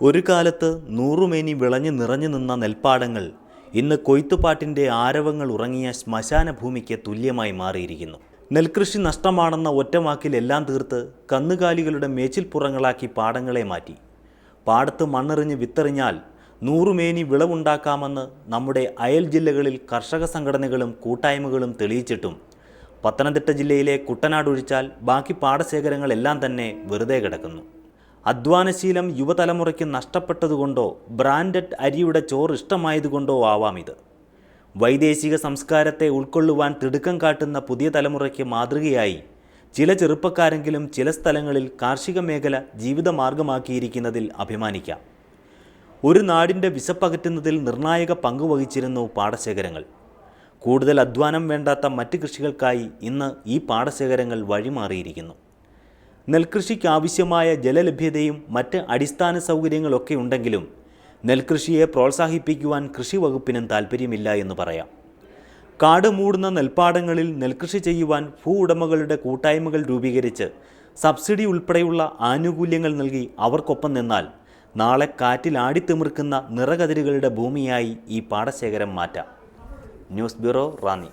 ഒരു കാലത്ത് നൂറുമേനി വിളഞ്ഞു നിറഞ്ഞു നിന്ന നെൽപ്പാടങ്ങൾ ഇന്ന് കൊയ്ത്തുപാട്ടിൻ്റെ ആരവങ്ങൾ ഉറങ്ങിയ ശ്മശാന ഭൂമിക്ക് തുല്യമായി മാറിയിരിക്കുന്നു. നെൽകൃഷി നഷ്ടമാണെന്ന ഒറ്റവാക്കിൽ എല്ലാം തീർത്ത് കന്നുകാലികളുടെ മേച്ചിൽപ്പുറങ്ങളാക്കി പാടങ്ങളെ മാറ്റി. പാടത്ത് മണ്ണെറിഞ്ഞ് വിത്തെറിഞ്ഞാൽ നൂറുമേനി വിളവുണ്ടാക്കാമെന്ന് നമ്മുടെ അയൽ ജില്ലകളിൽ കർഷക സംഘടനകളും കൂട്ടായ്മകളും തെളിയിച്ചിട്ടും പത്തനംതിട്ട ജില്ലയിലെ കുട്ടനാട് ഒഴിച്ചാൽ ബാക്കി പാടശേഖരങ്ങളെല്ലാം തന്നെ വെറുതെ കിടക്കുന്നു. അധ്വാനശീലം യുവതലമുറയ്ക്ക് നഷ്ടപ്പെട്ടതുകൊണ്ടോ ബ്രാൻഡഡ് അരിയുടെ ചോറ് ഇഷ്ടമായതുകൊണ്ടോ ആവാം ഇത്. വൈദേശിക സംസ്കാരത്തെ ഉൾക്കൊള്ളുവാൻ തിടുക്കം കാട്ടുന്ന പുതിയ തലമുറയ്ക്ക് മാതൃകയായി ചില ചെറുപ്പക്കാരെങ്കിലും ചില സ്ഥലങ്ങളിൽ കാർഷിക മേഖല ജീവിതമാർഗമാക്കിയിരിക്കുന്നതിൽ അഭിമാനിക്കാം. ഒരു നാടിൻ്റെ വിശപ്പകറ്റുന്നതിൽ നിർണായക പങ്കുവഹിച്ചിരുന്നു പാടശേഖരങ്ങൾ. കൂടുതൽ അധ്വാനം വേണ്ടാത്ത മറ്റ് കൃഷികൾക്കായി ഇന്ന് ഈ പാടശേഖരങ്ങൾ വഴിമാറിയിരിക്കുന്നു. നെൽകൃഷിക്ക് ആവശ്യമായ ജലലഭ്യതയും മറ്റ് അടിസ്ഥാന സൗകര്യങ്ങളൊക്കെ ഉണ്ടെങ്കിലും നെൽകൃഷിയെ പ്രോത്സാഹിപ്പിക്കുവാൻ കൃഷി വകുപ്പിനും താൽപ്പര്യമില്ല എന്ന് പറയാം. കാട് മൂടുന്ന നെൽപ്പാടങ്ങളിൽ നെൽകൃഷി ചെയ്യുവാൻ ഭൂ ഉടമകളുടെ കൂട്ടായ്മകൾ രൂപീകരിച്ച് സബ്സിഡി ഉൾപ്പെടെയുള്ള ആനുകൂല്യങ്ങൾ നൽകി അവർക്കൊപ്പം നിന്നാൽ നാളെ കാറ്റിൽ ആടിത്തിമിർക്കുന്ന നിറകതിരുകളുടെ ഭൂമിയായി ഈ പാടശേഖരം മാറ്റാം. News bureau, Ranni.